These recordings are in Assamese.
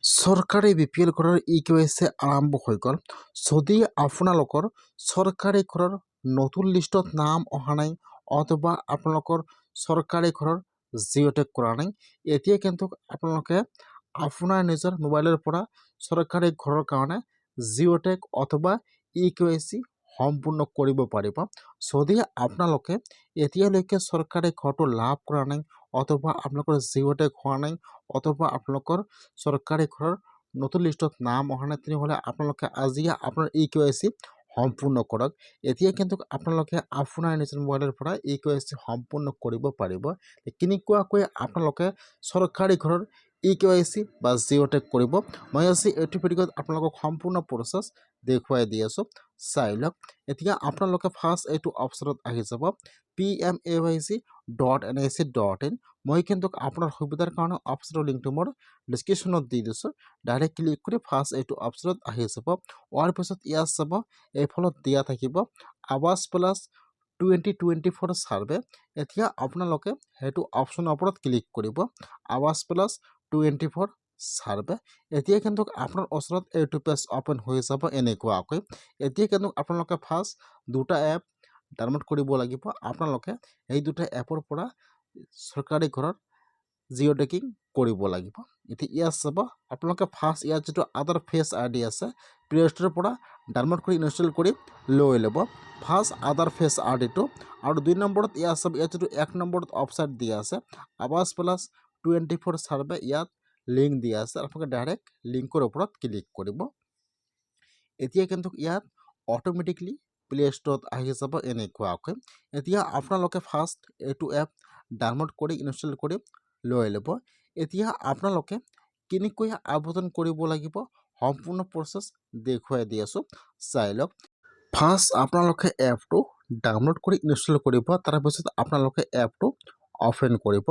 চৰকাৰী BPL ঘৰৰ EKYC আৰম্ভ হৈ গ'ল। যদি আপোনালোকৰ চৰকাৰী ঘৰৰ নতুন লিষ্টত নাম অহা নাই অথবা আপোনালোকৰ চৰকাৰী ঘৰৰ জিঅ'টেক কৰা নাই, এতিয়া কিন্তু আপোনালোকে আপোনাৰ নিজৰ মোবাইলৰ পৰা চৰকাৰী ঘৰৰ কাৰণে জিঅ'টেক অথবা EKYC সম্পূৰ্ণ কৰিব পাৰিব। যদি আপোনালোকে এতিয়ালৈকে চৰকাৰী ঘৰটো লাভ কৰা নাই অথবা আপোনালোকৰ জিঅ'টেক হোৱা নাই অথবা আপোনালোকৰ চৰকাৰী ঘৰৰ নতুন লিষ্টত নাম অহা নাই, তেনেহ'লে আপোনালোকে আজি আপোনাৰ EKYC সম্পূৰ্ণ কৰক। এতিয়া কিন্তু আপোনালোকে আপোনাৰ নিজৰ মোবাইলৰ পৰা EKYC সম্পূৰ্ণ কৰিব পাৰিব। কেনেকুৱাকৈ আপোনালোকে চৰকাৰী ঘৰৰ EKYC বা জিঅ'টেক কৰিব, মই আজি এইটো ভিডিঅ'ত আপোনালোকক সম্পূৰ্ণ প্ৰচেছ দেখুৱাই দি আছোঁ, চাই লওক। এতিয়া আপোনালোকে ফাৰ্ষ্ট এইটো অপশ্যনত আহি যাব pmayc.nic.in। মই কিন্তু আপোনাৰ সুবিধাৰ কাৰণে অপশ্যনৰ লিংকটো মোৰ ডিছক্ৰিপশ্যনত দি দিছোঁ। ডাইৰেক্ট ক্লিক কৰি ফাৰ্ষ্ট এইটো অপশ্যনত আহি যাব। হোৱাৰ পিছত ইয়াত চাব এইফালত দিয়া থাকিব আৱাজ প্লাছ 2024 ছাৰ্ভে। এতিয়া আপোনালোকে সেইটো অপশ্যনৰ ওপৰত ক্লিক কৰিব, আৱাজ প্লাছ 24 ছাৰ্ভে। এতিয়া কিন্তু আপোনাৰ ওচৰত এইটো পেজ অ'পেন হৈ যাব এনেকুৱাকৈ। এতিয়া কিন্তু আপোনালোকে ফাৰ্ষ্ট দুটা এপ ডাউনলোড কৰিব লাগিব। আপোনালোকে এই দুটা এপৰ পৰা চৰকাৰী ঘৰৰ জিঅ'টেকিং কৰিব লাগিব। এতিয়া ইয়াত চাব আপোনালোকে ফাৰ্ষ্ট ইয়াত যিটো আদাৰ ফেচ ID আছে প্লে ষ্ট'ৰৰ পৰা ডাউনলোড কৰি ইনষ্টল কৰি লৈ ল'ব। ফাৰ্ষ্ট আদাৰ ফেচ IDটো আৰু 2 নম্বৰত ইয়াত চাব ইয়াত যিটো 1 নম্বৰত অপশ্যন দিয়া আছে আৱাজ প্লাছ 24 ছাৰ্ভে, ইয়াত লিংক দিয়া আছে। আপোনালোকে ডাইৰেক্ট লিংকৰ ওপৰত ক্লিক কৰিব। এতিয়া কিন্তু ইয়াত অট'মেটিকলি প্লে ষ্ট'ৰত আহি যাব এনেকুৱাকৈ। এতিয়া আপোনালোকে ফাৰ্ষ্ট এইটো এপ ডাউনলোড কৰি ইনষ্টল কৰি লৈ ল'ব। এতিয়া আপোনালোকে কেনেকৈ আবেদন কৰিব লাগিব সম্পূৰ্ণ প্ৰচেছ দেখুৱাই দি আছোঁ, চাই লওক। ফাৰ্ষ্ট আপোনালোকে এপটো ডাউনলোড কৰি ইনষ্টল কৰিব, তাৰপিছত আপোনালোকে এপটো অ'পেন কৰিব।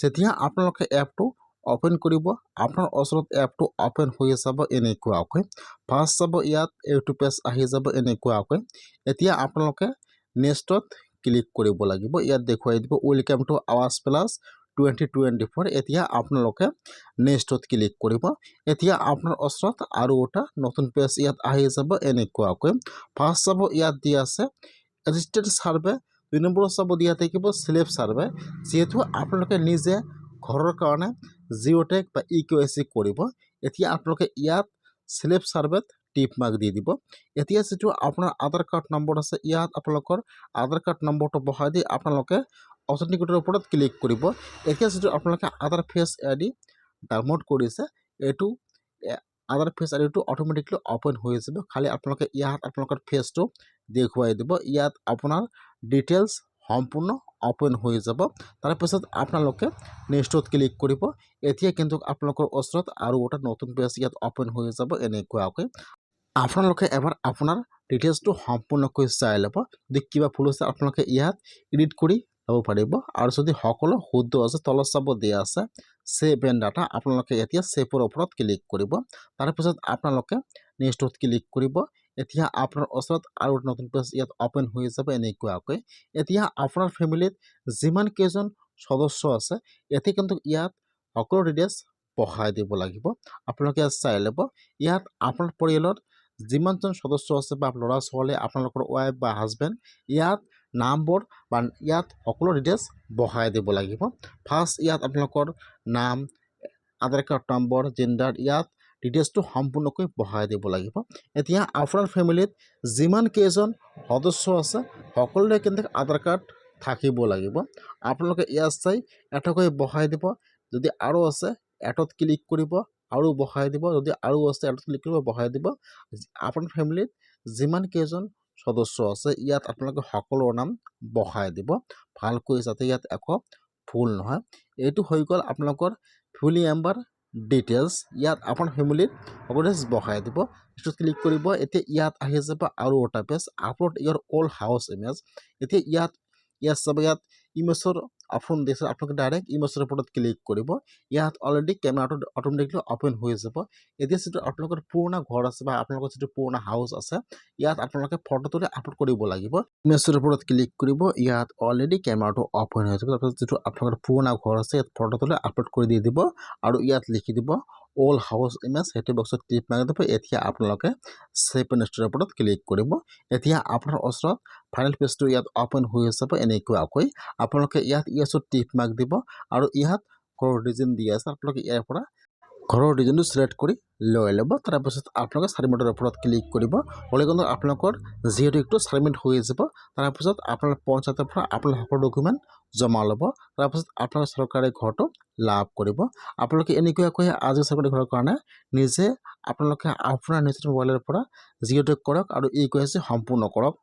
যেতিয়া আপোনালোকে এপটো অ'পেন কৰিব আপোনাৰ ওচৰত এপটো অ'পেন হৈ যাব এনেকুৱাকৈ। ফাৰ্ষ্ট চাব ইয়াত এইটো পেজ আহি যাব এনেকুৱাকৈ। এতিয়া আপোনালোকে নেক্সটত ক্লিক কৰিব লাগিব। ইয়াত দেখুৱাই দিব ৱেলকাম টু আৱাজ প্লাছ 2024। এতিয়া আপোনালোকে নেক্সটত ক্লিক কৰিব। এতিয়া আপোনাৰ ওচৰত আৰু এটা নতুন পেজ ইয়াত আহি যাব এনেকুৱাকৈ। ফাৰ্ষ্ট চাব ইয়াত দিয়া আছে ৰেজিষ্টাৰ্ড ছাৰ্ভে, 2 নম্বৰত চাব দিয়া থাকিব ছেল্ফ ছাৰ্ভে। যিহেতু আপোনালোকে নিজে ঘৰৰ কাৰণে জিঅ'টেক বা EKYC কৰিব, এতিয়া আপোনালোকে ইয়াত ছেল্ফ ছাৰ্ভেত টিপ মাৰ্ক দি দিব। এতিয়া যিটো আপোনাৰ আধাৰ কাৰ্ড নম্বৰ আছে ইয়াত আপোনালোকৰ আধাৰ কাৰ্ড নম্বৰটো বহাই দি আপোনালোকে অথেণ্টিকেটৰ ওপৰত ক্লিক কৰিব। এতিয়া যিটো আপোনালোকে আধাৰ ফেচ ID ডাউনলোড কৰিছে এইটো আধাৰ ফেচ IDটো অট'মেটিকলি অ'পেন হৈ যাব। খালি আপোনালোকে ইয়াত আপোনালোকৰ ফেচটো দেখুৱাই দিব। ইয়াত আপোনাৰ ডিটেইলছ সম্পূৰ্ণ অ'পেন হৈ যাব। তাৰপিছত আপোনালোকে নেক্সটত ক্লিক কৰিব। এতিয়া কিন্তু আপোনালোকৰ ওচৰত আৰু এটা নতুন পেজ ইয়াত অ'পেন হৈ যাব এনেকুৱাকৈ। আপোনালোকে এবাৰ আপোনাৰ ডিটেইলছটো সম্পূৰ্ণকৈ চাই ল'ব। যদি কিবা ভুল আছে আপোনালোকে ইয়াত এডিট কৰি ল'ব পাৰিব, আৰু যদি সকলো শুদ্ধ আছে তলত চাব দিয়া আছে ছেভ এণ্ড ডাটা, আপোনালোকে এতিয়া ছেভৰ ওপৰত ক্লিক কৰিব। তাৰপিছত আপোনালোকে নেক্সটত ক্লিক কৰিব। এতিয়া আপোনাৰ ওচৰত আৰু নতুন পেজ ইয়াত অ'পেন হৈ যাব এনেকুৱাকৈ। এতিয়া আপোনাৰ ফেমিলিত যিমান কেইজন সদস্য আছে এতিয়া কিন্তু ইয়াত সকলো ডিটেইলছ বহাই দিব লাগিব। আপোনালোকে ইয়াত চাই ল'ব। ইয়াত আপোনাৰ পৰিয়ালত যিমানজন সদস্য আছে বা ল'ৰা ছোৱালী, আপোনালোকৰ ৱাইফ বা হাজবেণ্ড, ইয়াত নামবোৰ বা ইয়াত সকলো ডিটেইলছ বহাই দিব লাগিব। ফাৰ্ষ্ট ইয়াত আপোনালোকৰ নাম, আধাৰ কাৰ্ড নম্বৰ, জেণ্ডাৰ, ইয়াত ডিটেইলছটো সম্পূৰ্ণকৈ বহাই দিব লাগিব। এতিয়া আপোনাৰ ফেমিলিত যিমান কেইজন সদস্য আছে সকলোৰে কিন্তু আধাৰ কাৰ্ড থাকিব লাগিব। আপোনালোকে ইয়াত চাই এটাকৈ বহাই দিব। যদি আৰু আছে এটাত ক্লিক কৰিব আৰু বহাই দিব। যদি আৰু আছে এটাত ক্লিক কৰিব বহাই দিব। আপোনাৰ ফেমিলিত যিমান কেইজন সদস্য আছে ইয়াত আপোনালোকে সকলোৰ নাম বহাই দিব ভালকৈ, যাতে ইয়াত একো ভুল নহয়। এইটো হৈ গ'ল আপোনালোকৰ ফেমিলি মেম্বাৰ ডিটেইলছ। ইয়াত আপোনাৰ ফেমিলিত সকলো বহাই দিব। নেক্সটত ক্লিক কৰিব। এতিয়া ইয়াত আহি যাব আৰু এটা পেজ আপলোড ইয়ৰ অল্ড হাউচ ইমেজ। এতিয়া ইয়াত চাব ইয়াত ইমেজৰ অপশ্যন দিছে, আপোনালোকে ডাইৰেক্ট ইমেজৰ ওপৰত ক্লিক কৰিব। ইয়াত অলৰেডি কেমেৰাটো অট'মেটিকলি অ'পেন হৈ যাব। এতিয়া যিটো আপোনালোকৰ পুৰণা ঘৰ আছে বা আপোনালোকৰ যিটো পুৰণা হাউচ আছে ইয়াত আপোনালোকে ফটো তুলি আপলোড কৰিব লাগিব। ইমেজৰ ওপৰত ক্লিক কৰিব। ইয়াত অলৰেডি কেমেৰাটো অ'পেন হৈ যাব। তাৰপিছত যিটো আপোনালোকৰ পুৰণা ঘৰ আছে ইয়াত ফটো তুলি আপলোড কৰি দি দিব আৰু ইয়াত লিখি দিব অল হাউচ ইমেজ সেইটো বক্সত টিপ মাৰি দিব। এতিয়া আপোনালোকে ছেভ এণ্ড ষ্ট'ৰৰ ওপৰত ক্লিক কৰিব। এতিয়া আপোনাৰ ওচৰত ফাইনেল পেজটো ইয়াত অপেন হৈ যাব এনেকুৱাকৈ। আপোনালোকে ইয়াত ইয়েছত টিপ মাৰ্ক দিব আৰু ইয়াত ঘৰৰ ডিজাইন দিয়া আছে আপোনালোকে ইয়াৰ পৰা ঘৰৰ ডিজাইনটো চিলেক্ট কৰি লৈ ল'ব। তাৰপিছত আপোনালোকে চাবমিটৰ ওপৰত ক্লিক কৰিব। হ'লে কিন্তু আপোনালোকৰ যিহেতু একটু চাবমিট হৈ যাব। তাৰপিছত আপোনাৰ পঞ্চায়তৰ পৰা আপোনাৰ সকলো ডকুমেণ্ট জমা ল'ব। তাৰপিছত আপোনালোকে চৰকাৰী ঘৰটো লাভ কৰিব। আপোনালোকে এনেকুৱাকৈ আজি চৰকাৰী ঘৰৰ কাৰণে নিজে আপোনালোকে আপোনাৰ নিজৰ মোবাইলৰ পৰা যিহেতু কৰক আৰু এই কৈছে সম্পূৰ্ণ কৰক।